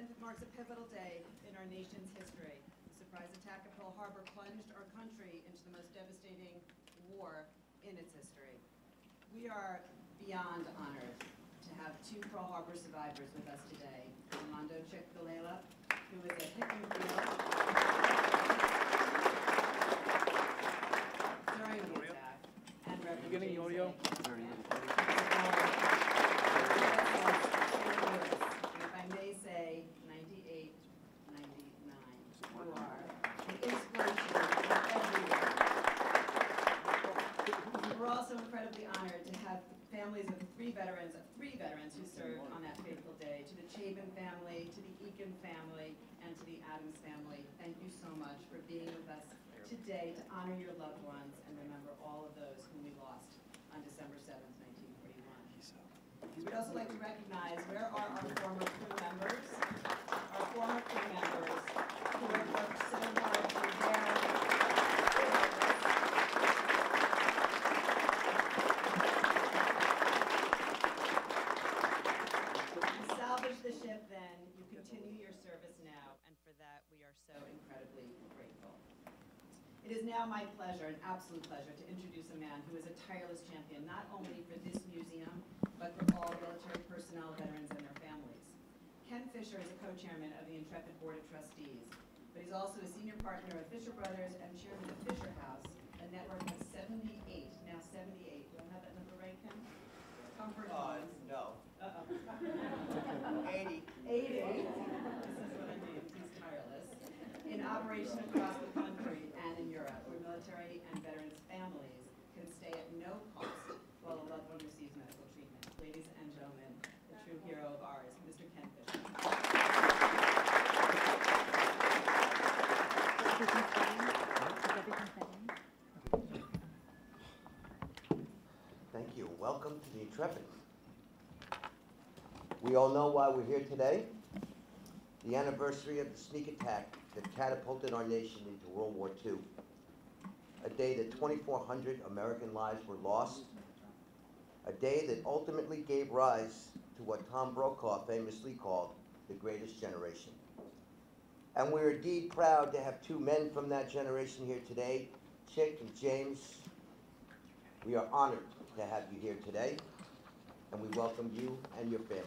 7th marks a pivotal day in our nation's history. The surprise attack at Pearl Harbor plunged our country into the most devastating war in its history. We are beyond honored to have two Pearl Harbor survivors with us today. Armando Chick-Galela, who was at Hickam Field during the attack, and Reverend getting James audio? if I may say, 98, 99, who are an inspiration for everyone. We're also incredibly honored to have families of three veterans who served on that fateful day, to the Chabin family, to the Eakin family, and to the Adams family. Thank you so much for being with us today to honor your loved ones and remember all of those whom we lost on December 7th, 1941. We would also like to recognize, where are our former crew members? Our former crew members who have worked so hard to prepare. You salvaged the ship then, you continue your service now, and for that we are so incredibly grateful. It is now my pleasure, an absolute pleasure, to introduce a man who is a tireless champion, not only for this museum, but for all military personnel, veterans, and their families. Ken Fisher is a co-chairman of the Intrepid Board of Trustees, but he's also a senior partner of Fisher Brothers and chairman of Fisher House, a network of 78, now 78. Do I have that number right, Ken? Comfort homes. No. 80. 80. This is what I mean. He's tireless. In operation across the country and in Europe, where military and veterans' families can stay at no cost while a loved one receives medical treatment. Ladies and gentlemen, the true hero of ours, Mr. Ken Fisher. Thank you. Welcome to the Intrepid. We all know why we're here today. The anniversary of the sneak attack that catapulted our nation into World War II. A day that 2,400 American lives were lost. A day that ultimately gave rise to what Tom Brokaw famously called the greatest generation. And we're indeed proud to have two men from that generation here today, Chick and James. We are honored to have you here today, and we welcome you and your families.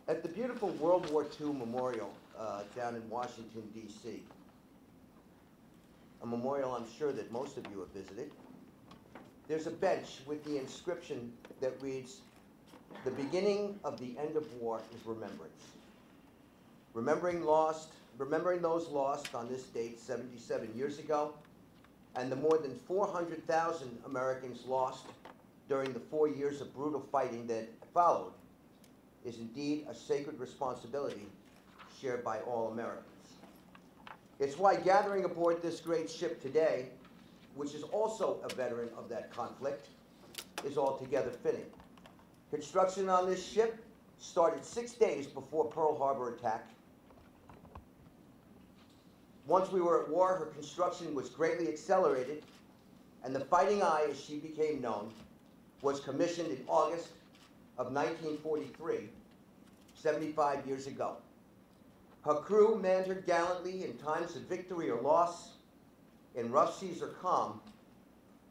At the beautiful World War II Memorial down in Washington, D.C., a memorial I'm sure that most of you have visited, there's a bench with the inscription that reads, "The beginning of the end of war is remembrance." Remembering those lost on this date 77 years ago, and the more than 400,000 Americans lost during the 4 years of brutal fighting that followed, is indeed a sacred responsibility shared by all Americans. It's why gathering aboard this great ship today, which is also a veteran of that conflict, is altogether fitting. Construction on this ship started 6 days before Pearl Harbor attack. Once we were at war, her construction was greatly accelerated, and the Fighting Eye, as she became known, was commissioned in August of 1943, 75 years ago. Her crew manned her gallantly in times of victory or loss, in rough seas or calm,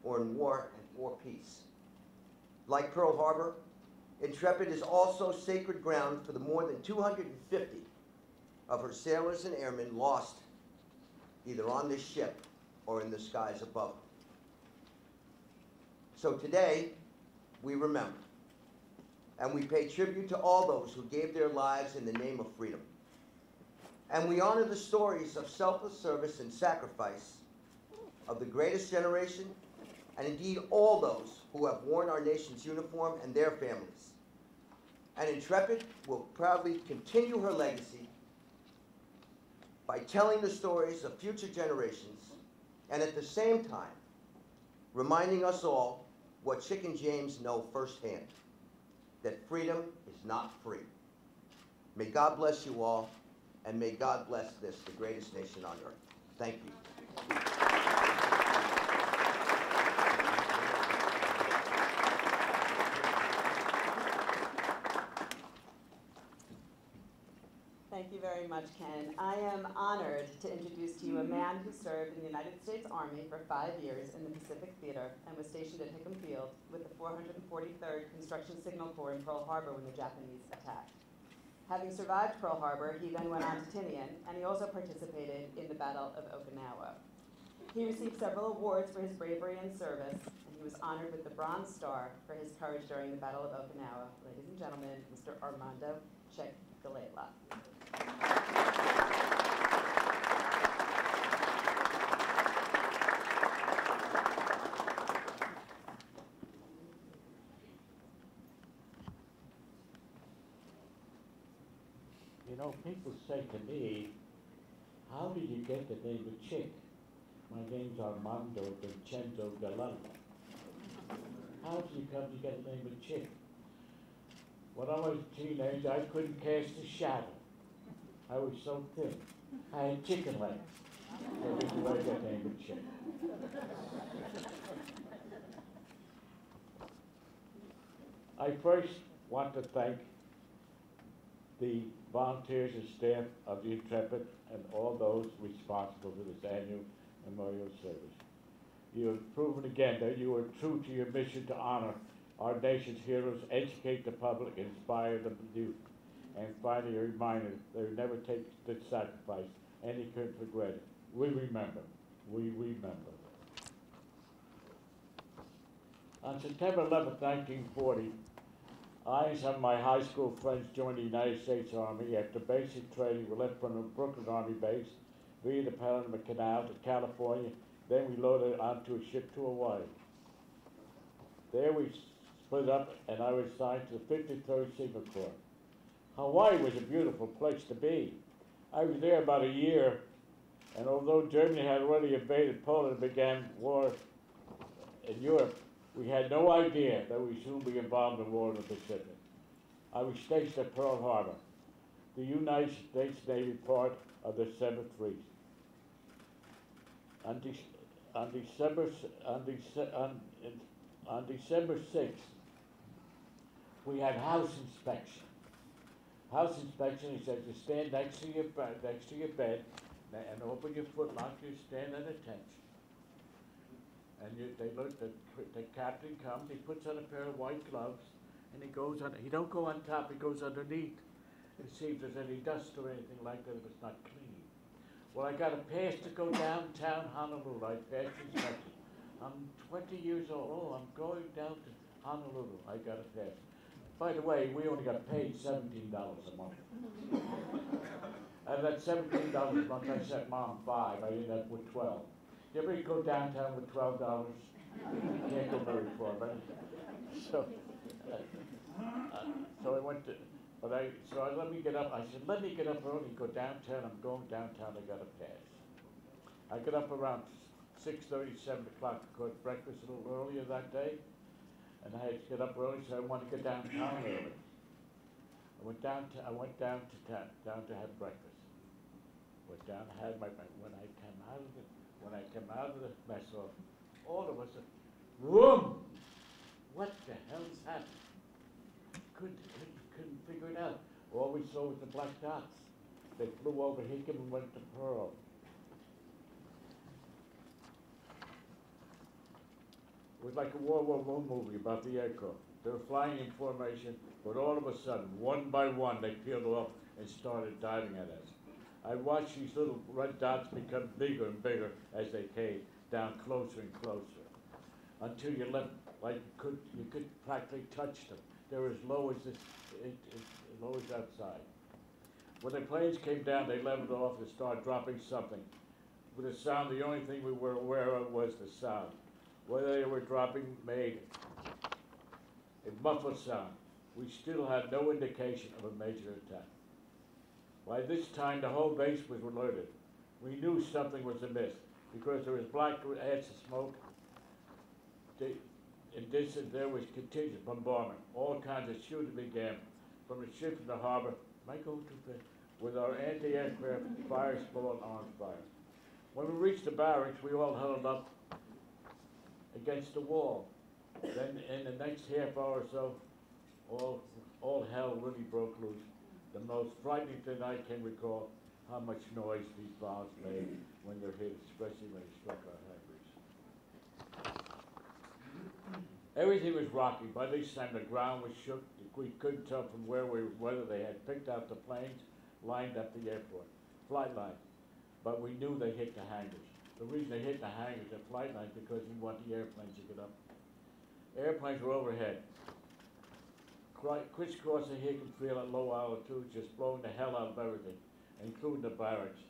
or in war or peace. Like Pearl Harbor, Intrepid is also sacred ground for the more than 250 of her sailors and airmen lost either on this ship or in the skies above. So today, we remember, and we pay tribute to all those who gave their lives in the name of freedom. And we honor the stories of selfless service and sacrifice of the greatest generation, and indeed all those who have worn our nation's uniform and their families. And Intrepid will proudly continue her legacy by telling the stories of future generations, and at the same time, reminding us all what Chick and James know firsthand, that freedom is not free. May God bless you all, and may God bless this, the greatest nation on earth. Thank you. am honored to introduce to you a man who served in the United States Army for 5 years in the Pacific Theater and was stationed at Hickam Field with the 443rd Construction Signal Corps in Pearl Harbor when the Japanese attacked. Having survived Pearl Harbor, he then went on to Tinian, and he also participated in the Battle of Okinawa. He received several awards for his bravery and service, and he was honored with the Bronze Star for his courage during the Battle of Okinawa. Ladies and gentlemen, Mr. Armando Che Guerrero. You know, people say to me, how did you get the name of Chick? My name's Armando Vincenzo Guerrero. How did you come to get the name of Chick? When I was a teenager, I couldn't cast a shadow. I was so thin. I had chicken legs. So this is where I got the name of Chick. I first want to thank the volunteers and staff of the Intrepid and all those responsible for this annual memorial service. You have proven again that you are true to your mission to honor our nation's heroes, educate the public, inspire the youth, and finally a reminder they will never take the sacrifice any could regret it. We remember. We remember. On September 11th, 1940, I and some of my high school friends joined the United States Army. After basic training, we left from the Brooklyn Army base via the Panama Canal to California. Then we loaded onto a ship to Hawaii. There we split up, and I was assigned to the 53rd Signal Corps. Hawaii was a beautiful place to be. I was there about a year, and although Germany had already invaded Poland and began war in Europe, we had no idea that we would soon be involved in war in the Pacific. I was stationed at Pearl Harbor, the United States Navy part of the 7th Fleet. On December 6th, we had house inspection. House inspection, he said, you stand next to your bed, and open your footlock, you stand at attention. And they look, the captain comes, he puts on a pair of white gloves, and he goes on, he don't go on top, he goes underneath to see if there's any dust or anything like that, if it's not clean. Well, I got a pass to go downtown Honolulu. I passed inspection. I'm 20 years old. Oh, I'm going down to Honolulu. I got a pass. By the way, we only got paid $17 a month. And that $17 a month, I sent Mom 5. I ended up with 12. You ever go downtown with $12? You can't go very far, but so I went to. So I let me get up. I said, let me get up early and go downtown. I'm going downtown. I got a pass. I got up around 6:30, 7 o'clock to cook breakfast a little earlier that day. And I had to get up early, so I wanted to get downtown early. I went down to town to have breakfast. Went down, had my when I came out of the mess hall, all of us said, whoom! What the hell is happening? Couldn't figure it out. All we saw was the black dots. They flew over Hickam and went to Pearl. It was like a World War I movie about the aircraft. They were flying in formation, but all of a sudden, one by one, they peeled off and started diving at us. I watched these little red dots become bigger and bigger as they came down closer and closer, until you left, like you could practically touch them. They were as low as low as outside. When the planes came down, they leveled off and started dropping something. With the sound, the only thing we were aware of was the sound. Whether they were dropping made a muffled sound. We still had no indication of a major attack. By this time, the whole base was alerted. We knew something was amiss because there was black heads of smoke. In distance, there was continuous bombardment. All kinds of shooting began from the ship in the harbor. Might go too fast. With our anti-aircraft fire, small and arms fire. When we reached the barracks, we all huddled up against the wall. Then, in the next half hour or so, all hell really broke loose. The most frightening thing I can recall how much noise these bombs made when they're hit, especially when they struck our hangars. Everything was rocky. By this time, the ground was shook. We couldn't tell from whether they had picked out the planes lined up the airport, flight line. But we knew they hit the hangars. The reason they hit the hangars and flight lines because we want the airplanes to get up. Airplanes were overhead, crisscrossing Hickam Field at low altitudes, just blowing the hell out of everything, including the barracks.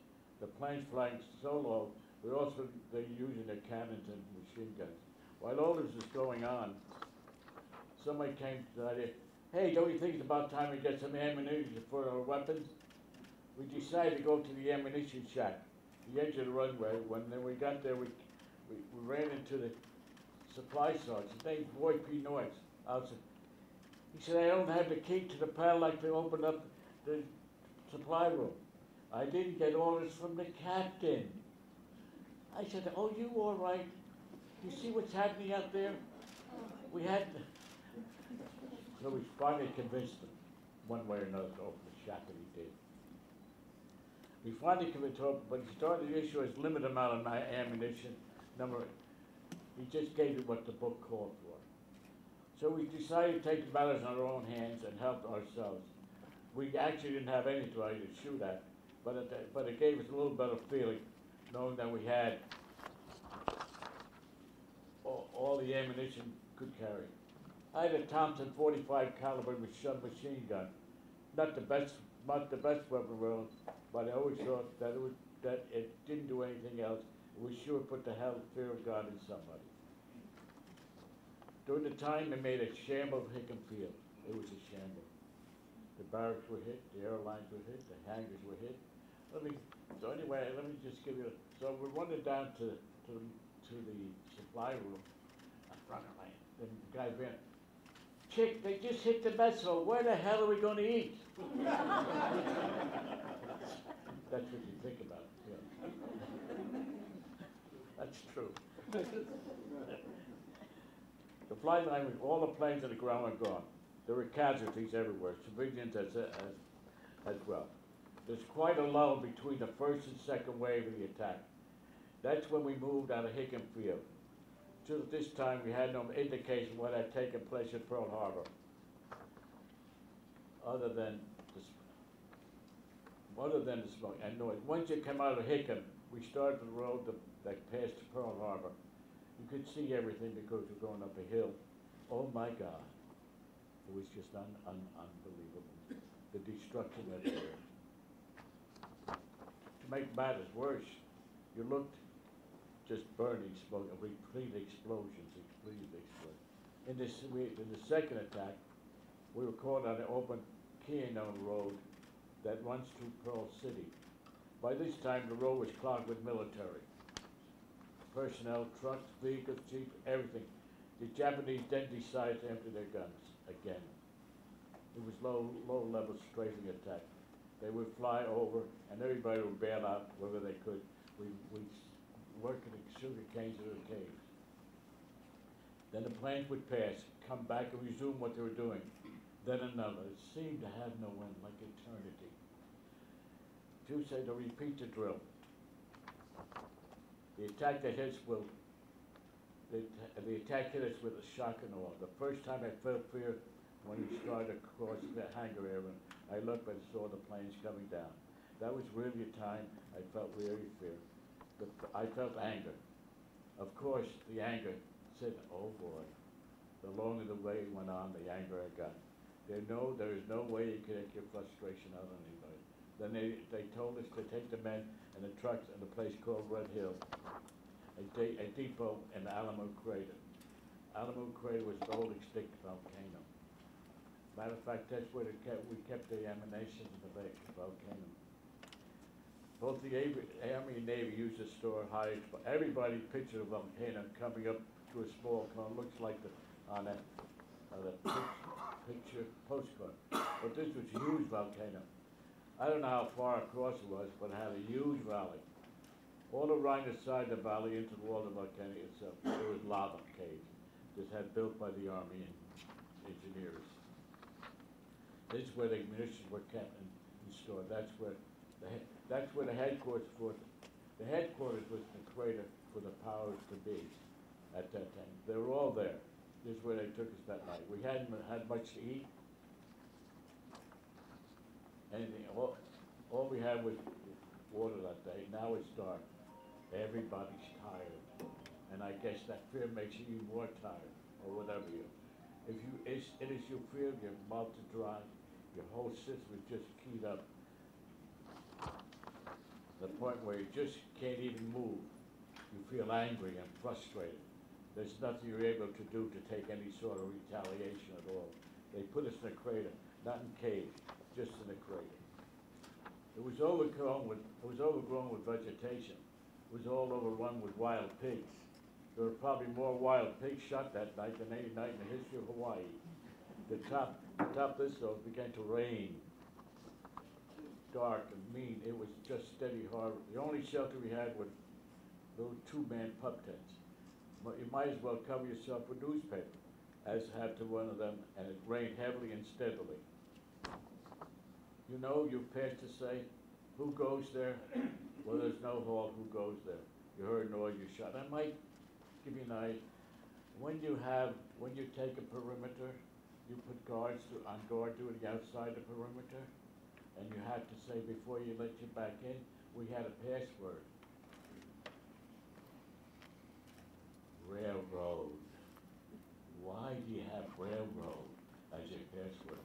The planes flying so low, they're using their cannons and machine guns. While all this was going on, somebody came to the idea, hey, don't you think it's about time we get some ammunition for our weapons? We decided to go to the ammunition shack, the edge of the runway. When we got there, we ran into the supply sergeant. His name's Roy P. Noyes. He said, I don't have the key to the padlock to open up the supply room. I didn't get orders from the captain. I said, oh, you all right? You see what's happening out there? We had to. So we finally convinced him, one way or another, to open the shack, and he did. We finally convinced him, but he started to issue his limited amount of ammunition. He just gave it what the book called for. So we decided to take the matters in our own hands and help ourselves. We actually didn't have anything to shoot at, but it gave us a little better feeling, knowing that we had all the ammunition could carry. I had a Thompson .45 caliber machine gun, not the best weapon around, but I always thought that it didn't do anything else. It was sure put the fear of God in somebody. During the time they made a shambles of Hickam Field, it was a shambles. The barracks were hit, the airlines were hit, the hangars were hit. So anyway, let me just give you. So we're running down to the supply room. I'm running like the guy ran. Chick, they just hit the mess hall. Where the hell are we going to eat? That's what you think about. Yeah. That's true. The flight line was all the planes on the ground were gone. There were casualties everywhere, civilians as well. There's quite a lull between the first and second wave of the attack. That's when we moved out of Hickam Field. Till this time, we had no indication what had taken place at Pearl Harbor, other than the smoke and noise. Once you come out of Hickam, we started the road that passed Pearl Harbor. You could see everything because we're going up a hill. Oh my God. It was just unbelievable. The destruction everywhere. To make matters worse, you looked just burning smoke, complete explosions. In the second attack, we were caught on an open Keene road that runs through Pearl City. By this time, the road was clogged with military. Personnel, trucks, vehicles, jeeps, everything. The Japanese then decided to empty their guns again. It was low-level strafing attack. They would fly over, and everybody would bail out wherever they could. We worked in the sugar canes or the caves. Then the planes would pass, come back and resume what they were doing. Then another. It seemed to have no end, like eternity. Jews say to repeat the drill. The attack hit us with a shock and awe. The first time I felt fear when we started across the hangar area, I looked and saw the planes coming down. That was really a time I felt really fear. I felt anger. Of course, the anger said, oh boy. The longer the way went on, the anger I got. There is no way you can take your frustration out on anybody. Then they told us to take the men and the trucks and the place called Red Hill, a depot in Alamo Crater. Alamo Crater was an old extinct volcano. Matter of fact, that's where we kept the ammunition in the volcano. Both the Army and Navy used to store high. Everybody pictured a volcano coming up to a small cone. Looks like on a picture postcard. But this was a huge volcano. I don't know how far across it was, but it had a huge valley. All around the side of the valley into the wall of the volcano itself, there was lava caves. This had built by the Army and engineers. This is where the munitions were kept and stored. That's where That's where the headquarters was. The headquarters was the crater for the powers to be at that time. They were all there. This is where they took us that night. We hadn't had much to eat. Anything. All we had was water that day. Now it's dark. Everybody's tired. And I guess that fear makes you even more tired, or whatever you. It is your fear, your mouth to dry, your whole system is just keyed up. The point where you just can't even move. You feel angry and frustrated. There's nothing you're able to do to take any sort of retaliation at all. They put us in a crater, not in a cave, just in a crater. It was overgrown with vegetation. It was all overrun with wild pigs. There were probably more wild pigs shot that night than any night in the history of Hawaii. The top of this though began to rain. Dark and mean. It was just steady horror. The only shelter we had were those two-man pup tents. But you might as well cover yourself with newspaper, as have to one of them, and it rained heavily and steadily. You know, you passed to say, who goes there? Well, there's no hall, who goes there? You heard noise, you shot. I might give you an idea. When you take a perimeter, you put guards on guard duty outside the perimeter, and you have to say before you let you back in, we had a password. Railroad. Why do you have railroad as your password?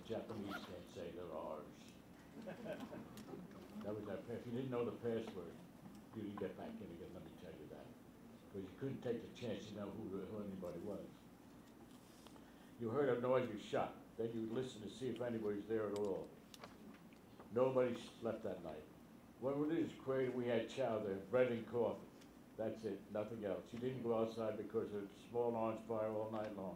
Japanese can't say they're ours. That was our password. If you didn't know the password, you didn't get back in again, let me tell you that. Because you couldn't take the chance to know who anybody was. You heard a noise, you shot. Then you listened to see if anybody's there at all. Nobody slept that night. When we did this crater, we had chow there, bread and coffee. That's it, nothing else. You didn't go outside because of small arms fire all night long.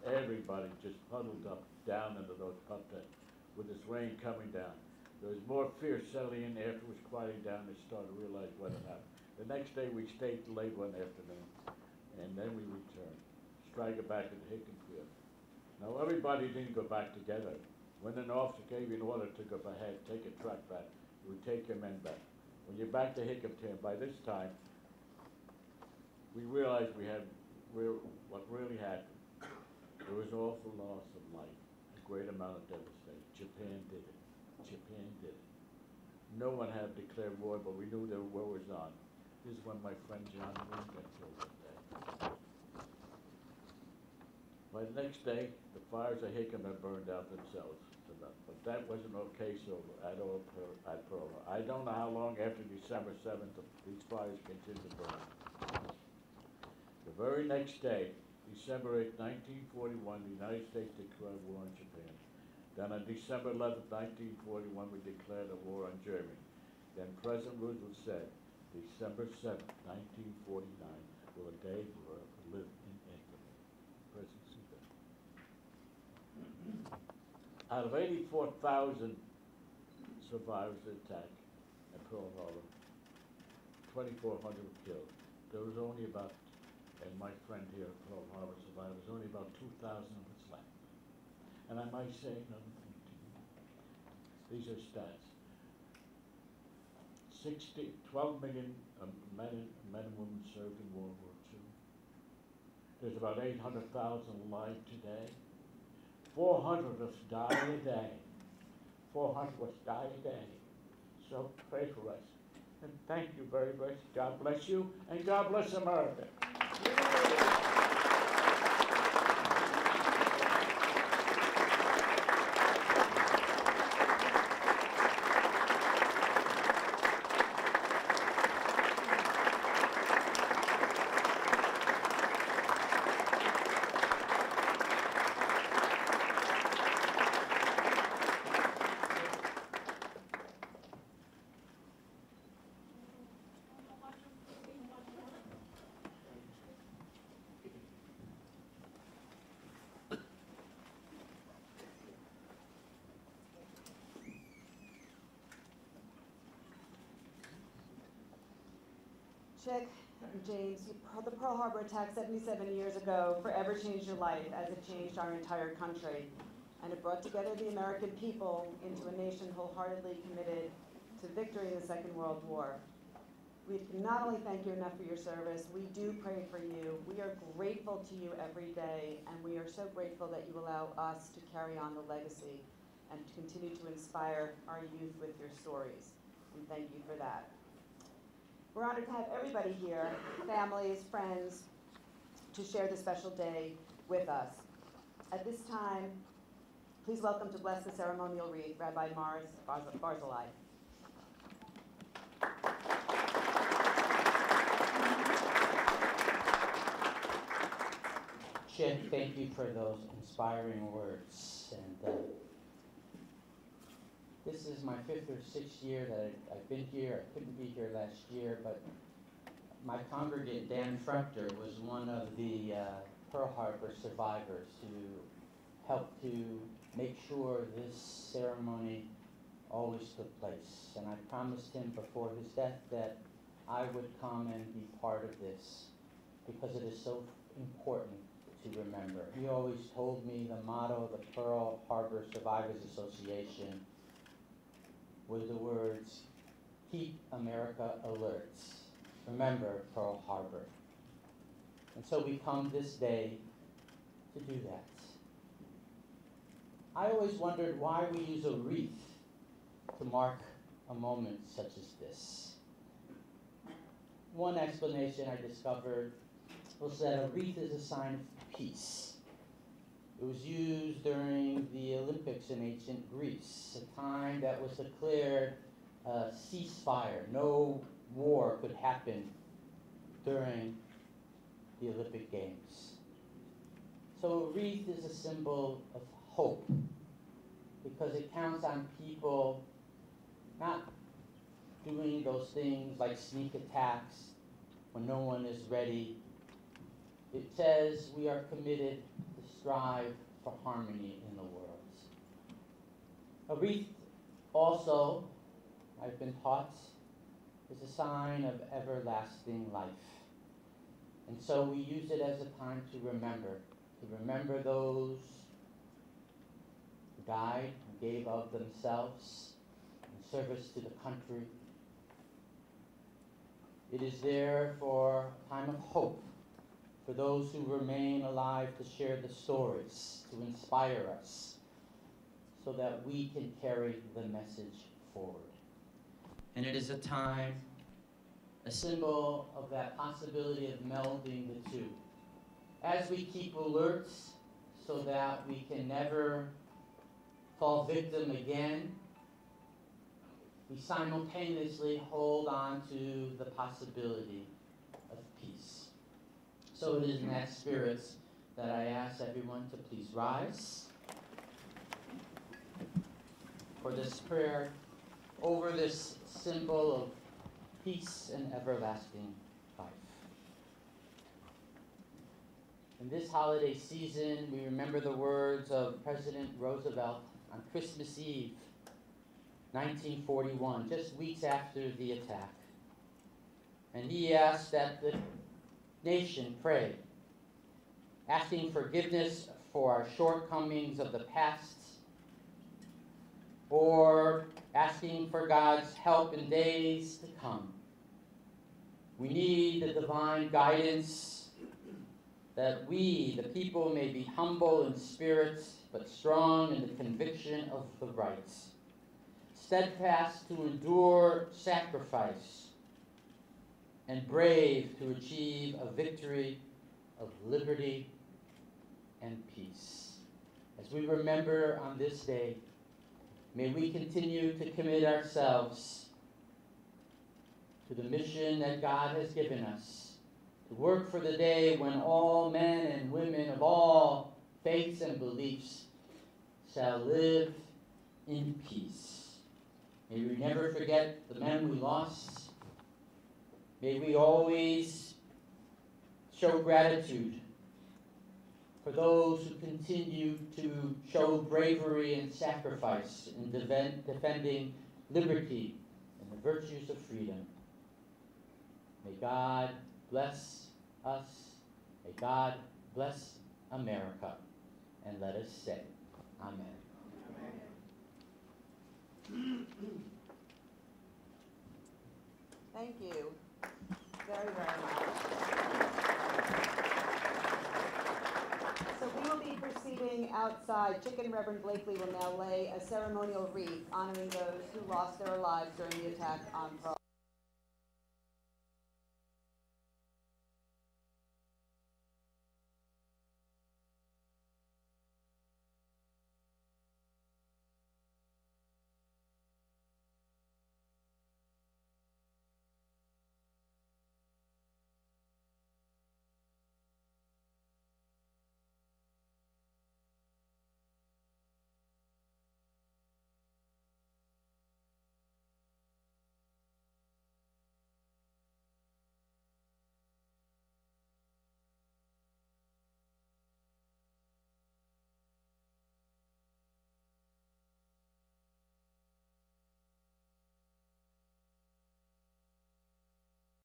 Everybody just huddled up down into those pup tents with this rain coming down. There was more fear settling in after it was quieting down. They started to realize what had happened. The next day we stayed till late one afternoon, and then we returned. Staggered back into Hickam Field. Now everybody didn't go back together. When an officer gave you an order to go ahead, take a truck back, you would take your men back. When you're back to Hickam Town, by this time, we realized what really happened. There was an awful loss of life, a great amount of devastation. Japan did it. Japan did it. No one had declared war, but we knew the war was on. This is when my friend John Moon got killed that day. By the next day, the fires of Hickam had burned out themselves. But that wasn't no case at all at Pearl Harbor. I don't know how long after December 7th these fires continued to burn. The very next day, December 8, 1941, the United States declared war on Japan. Then on December 11, 1941, we declared a war on Germany. Then President Roosevelt said, December 7, 1949, will a day live in infamy. President Roosevelt. Out of 84,000 survivors of the attack at Pearl Harbor, 2,400 were killed. There was only about, and my friend here at Pearl Harbor survived, there was only about 2,000 of us left. And I might say another thing to you. These are stats. 12 million men and women served in World War II. There's about 800,000 alive today. 400 of us die a day. 400 of us die a day. So pray for us. And thank you very much. God bless you, and God bless America. Chick and James, the Pearl Harbor attack 77 years ago forever changed your life as it changed our entire country. And it brought together the American people into a nation wholeheartedly committed to victory in the Second World War. We can not only thank you enough for your service, we do pray for you. We are grateful to you every day, and we are so grateful that you allow us to carry on the legacy and to continue to inspire our youth with your stories. And thank you for that. We're honored to have everybody here, families, friends, to share this special day with us. At this time, please welcome to bless the ceremonial wreath, Rabbi Morris Barzilai. Chip, thank you for those inspiring words. And this is my 5th or 6th year that I've been here. I couldn't be here last year, but my congregant, Dan Frempter, was one of the Pearl Harbor survivors who helped to make sure this ceremony always took place. And I promised him before his death that I would come and be part of this because it is so important to remember. He always told me the motto of the Pearl Harbor Survivors Association was the words, "Keep America alert. Remember Pearl Harbor." And so we come this day to do that. I always wondered why we use a wreath to mark a moment such as this. One explanation I discovered was that a wreath is a sign of peace. It was used during the Olympics in ancient Greece, a time that was declared a ceasefire. No war could happen during the Olympic Games. So a wreath is a symbol of hope because it counts on people not doing those things like sneak attacks when no one is ready. It says we are committed to strive for harmony in the world. A wreath also, I've been taught, is a sign of everlasting life. And so we use it as a time to remember those who died, who gave of themselves in service to the country. It is there for a time of hope, for those who remain alive to share the stories, to inspire us, so that we can carry the message forward. And it is a time, a symbol of that possibility of melding the two. As we keep alerts so that we can never fall victim again, we simultaneously hold on to the possibility of peace. So it is in that spirit that I ask everyone to please rise for this prayer over this symbol of peace and everlasting life. In this holiday season, we remember the words of President Roosevelt on Christmas Eve, 1941, just weeks after the attack. And he asked that the nation pray, asking forgiveness for our shortcomings of the past, or asking for God's help in days to come. We need the divine guidance that we, the people, may be humble in spirit, but strong in the conviction of the right, steadfast to endure sacrifice, and brave to achieve a victory of liberty and peace. As we remember on this day, may we continue to commit ourselves to the mission that God has given us, to work for the day when all men and women of all faiths and beliefs shall live in peace. May we never forget the men we lost. May we always show gratitude for those who continue to show bravery and sacrifice in defending liberty and the virtues of freedom. May God bless us. May God bless America. And let us say, Amen. Amen. Thank you very, very much. So we will be proceeding outside. Chicken Reverend Blakely will now lay a ceremonial wreath honoring those who lost their lives during the attack on Pearl